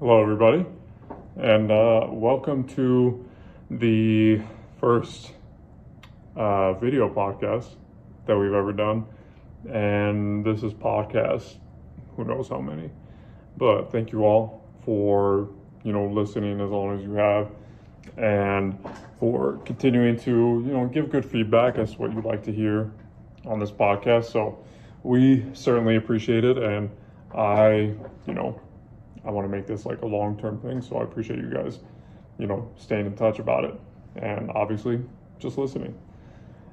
Hello, everybody, and welcome to the first video podcast that we've ever done. And this is podcast, who knows how many. But thank you all for listening as long as you have, and for continuing to give good feedback as to what you'd like to hear on this podcast. So we certainly appreciate it, and I want to make this like a long-term thing, so I appreciate you guys, staying in touch about it, and obviously just listening.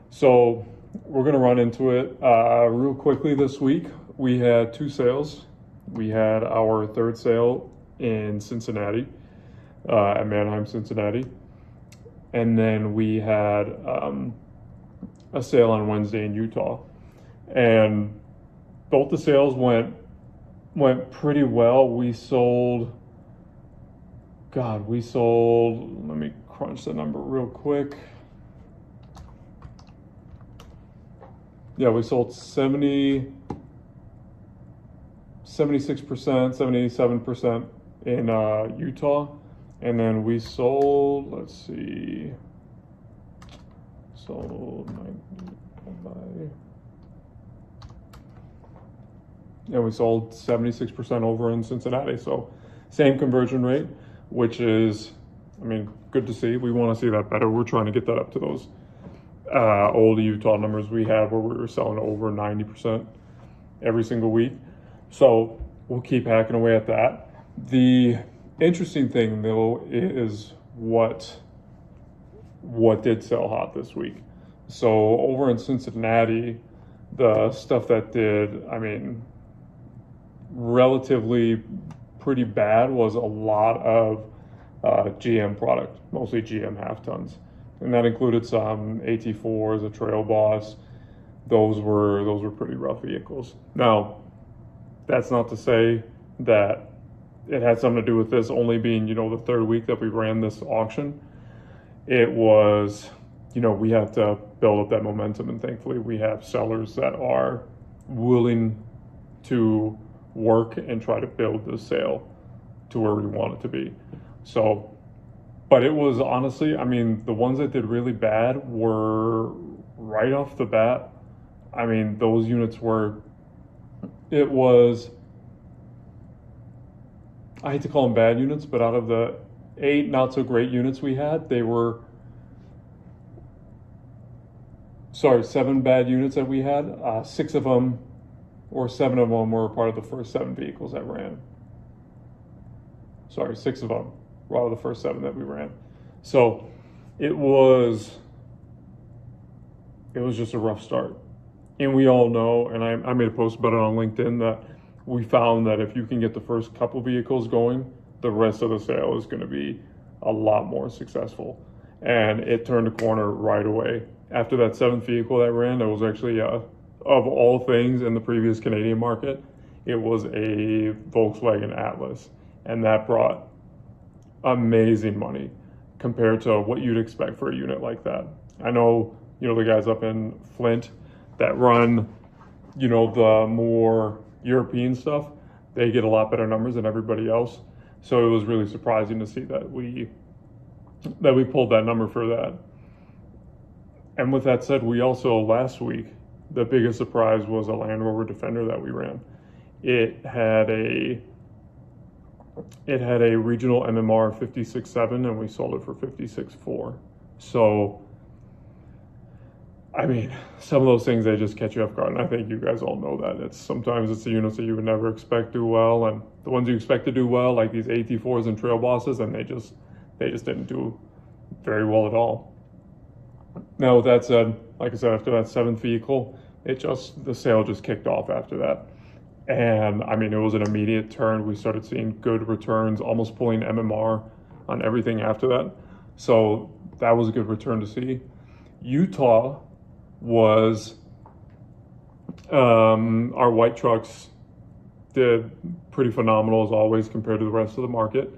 So we're going to run into it real quickly this week. We had two sales. We had our third sale in Cincinnati, at Manheim, Cincinnati. And then we had a sale on Wednesday in Utah. And both the sales went pretty well. We sold, let me crunch the number real quick. Yeah, we sold 76%, 77% in Utah. And then we sold, and we sold 76% over in Cincinnati. So same conversion rate, which is, good to see. We want to see that better. We're trying to get that up to those old Utah numbers we had where we were selling over 90% every single week. So we'll keep hacking away at that. The interesting thing though is what did sell hot this week. So over in Cincinnati, the stuff that did, relatively pretty bad was a lot of GM product, mostly GM half tons. And that included some AT4s, a Trail Boss. Those were pretty rough vehicles. Now, that's not to say that it had something to do with this only being, the third week that we ran this auction. It was, we have to build up that momentum, and thankfully we have sellers that are willing to work and try to build the sale to where we want it to be. So, but it was honestly, the ones that did really bad were right off the bat. Those units were, I hate to call them bad units, but out of the 8 not so great units we had, 7 bad units that we had, 6 of them or 7 of them were part of the first 7 vehicles that ran. 6 of them were out of the first 7 that we ran. So it was just a rough start. And we all know, and I made a post about it on LinkedIn, that we found that if you can get the first couple vehicles going, the rest of the sale is going to be a lot more successful. And it turned a corner right away. After that 7th vehicle that ran, it was actually, of all things in the previous Canadian market, it was a Volkswagen Atlas. And that brought amazing money compared to what you'd expect for a unit like that. I know, the guys up in Flint that run, the more European stuff, they get a lot better numbers than everybody else. So it was really surprising to see that we pulled that number for that. And with that said, we also, last week, the biggest surprise was a Land Rover Defender that we ran. It had a regional MMR 56.7, and we sold it for 56.4. So, some of those things, they just catch you off guard, and I think you guys all know that. Sometimes it's the units that you would never expect do well, and the ones you expect to do well, like these AT4s and Trail Bosses, and they just didn't do very well at all. Now, with that said, like I said, after that 7th vehicle, the sale just kicked off after that. And it was an immediate turn. We started seeing good returns, almost pulling MMR on everything after that. So that was a good return to see. Utah was, our white trucks did pretty phenomenal as always compared to the rest of the market.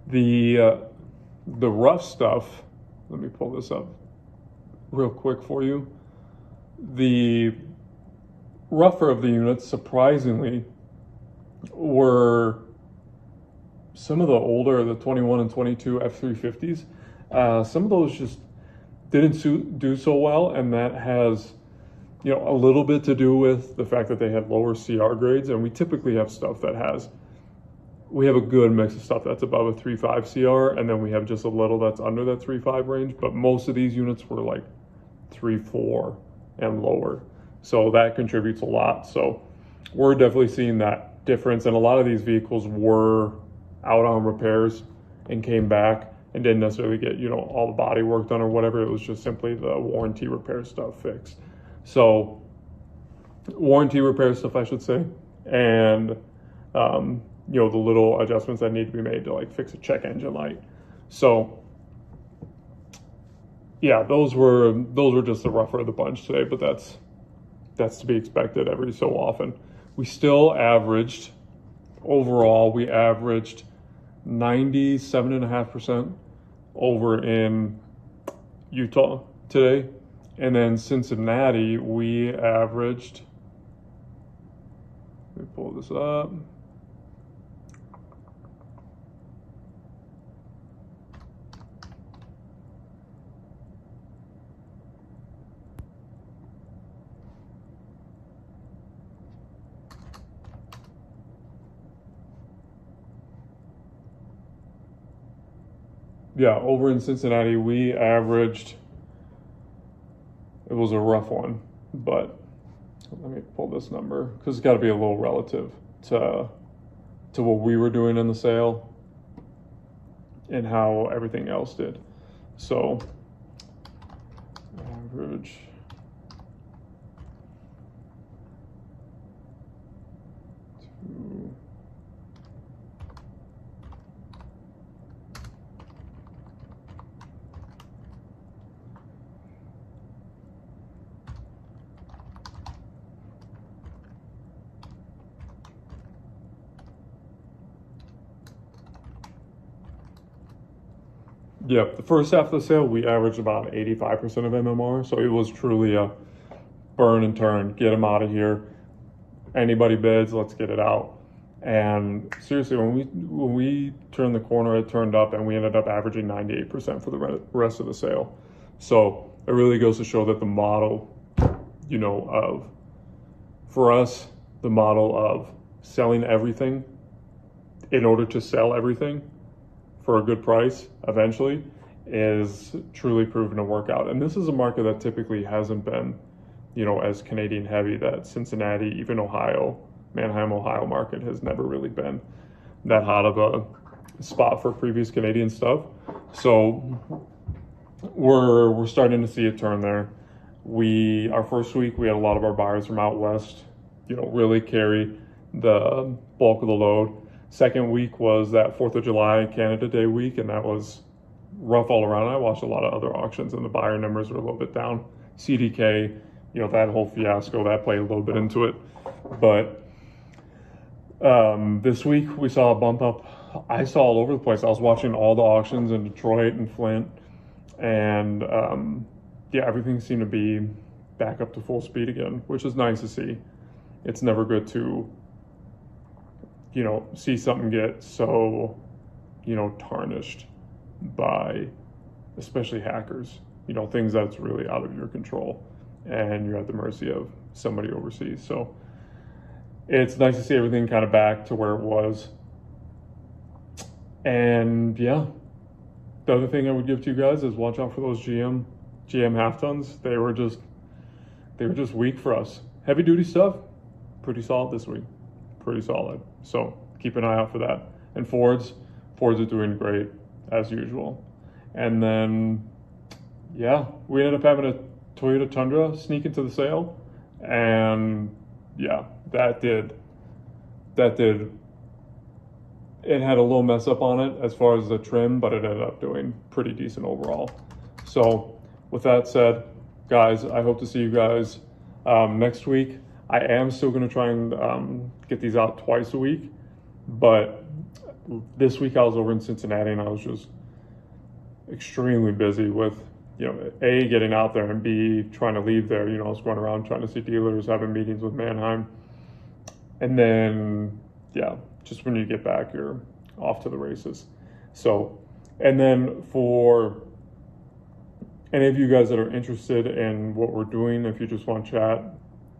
The rough stuff, let me pull this up real quick for you. The rougher of the units, surprisingly, were some of the older, the 21 and 22 F350s, some of those just didn't do so well, and that has, you know, a little bit to do with the fact that they had lower CR grades, and we typically have stuff that has, we have a good mix of stuff that's above a 3.5 CR, and then we have just a little that's under that 3.5 range, but most of these units were like 3.4 and lower. So that contributes a lot. So we're definitely seeing that difference, and a lot of these vehicles were out on repairs and came back and didn't necessarily get, you know, all the body work done or whatever. It was just simply the warranty repair stuff fixed. So warranty repair stuff, I should say, and you know, the little adjustments that need to be made to like fix a check engine light. So yeah, those were just the rougher of the bunch today, but that's to be expected every so often. We still averaged, overall, we averaged 97.5% over in Utah today. And then Cincinnati, we averaged, let me pull this up. Yeah, over in Cincinnati, we averaged, it was a rough one, but let me pull this number because it's got to be a little relative to what we were doing in the sale and how everything else did. So average. Yep, the first half of the sale, we averaged about 85% of MMR. So it was truly a burn and turn, get them out of here. Anybody bids, let's get it out. And seriously, when we turned the corner, it turned up, and we ended up averaging 98% for the rest of the sale. So it really goes to show that the model, you know, for us, the model of selling everything in order to sell everything for a good price eventually is truly proven to work out. And this is a market that typically hasn't been, you know, as Canadian heavy. That Cincinnati, even Ohio, Manheim, Ohio market has never really been that hot of a spot for previous Canadian stuff. So we're starting to see a turn there. Our first week, we had a lot of our buyers from out west, you know, really carry the bulk of the load. Second week was that 4th of July Canada Day week, and that was rough all around. I watched a lot of other auctions, and the buyer numbers were a little bit down. CDK, you know, that whole fiasco, that played a little bit into it. But this week, we saw a bump up. I saw all over the place. I was watching all the auctions in Detroit and Flint, and yeah, everything seemed to be back up to full speed again, which is nice to see. It's never good to, you know, see something get so, you know, tarnished by especially hackers, you know, things that's really out of your control and you're at the mercy of somebody overseas. So it's nice to see everything kind of back to where it was. And yeah, the other thing I would give to you guys is watch out for those GM half tons. They were just weak for us. Heavy duty stuff, pretty solid this week. Pretty solid. So keep an eye out for that. And Fords are doing great as usual. And then, yeah, we ended up having a Toyota Tundra sneak into the sale. And yeah, that did, it had a little mess up on it as far as the trim, but it ended up doing pretty decent overall. So with that said, guys, I hope to see you guys next week. I am still going to try and get these out twice a week, but this week I was over in Cincinnati and I was just extremely busy with, you know, A, getting out there, and B, trying to leave there. You know, I was going around trying to see dealers, having meetings with Manheim. And then, yeah, just when you get back, you're off to the races. So, and then for any of you guys that are interested in what we're doing, if you just want to chat,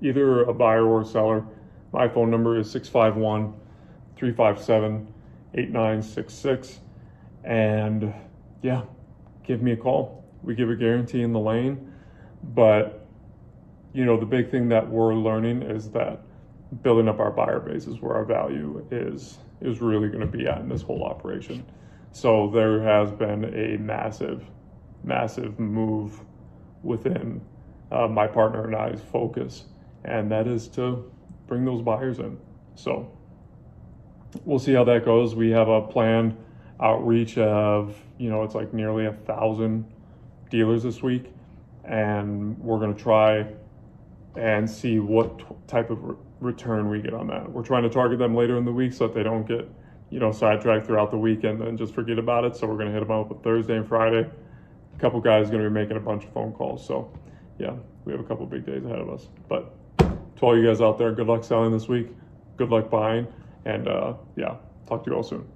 either a buyer or a seller, my phone number is 651-357-8966. And yeah, give me a call. We give a guarantee in the lane. But, you know, the big thing that we're learning is that building up our buyer base is where our value is really going to be at in this whole operation. So there has been a massive move within my partner and I's focus, and that is to bring those buyers in. So we'll see how that goes. We have a planned outreach of, you know, it's like nearly 1,000 dealers this week, and we're going to try and see what type of return we get on that. We're trying to target them later in the week so that they don't get, you know, sidetracked throughout the weekend and just forget about it. So we're going to hit them up with Thursday and Friday. A couple guys are going to be making a bunch of phone calls. So yeah, we have a couple big days ahead of us. But to all you guys out there, good luck selling this week. Good luck buying. And yeah, talk to you all soon.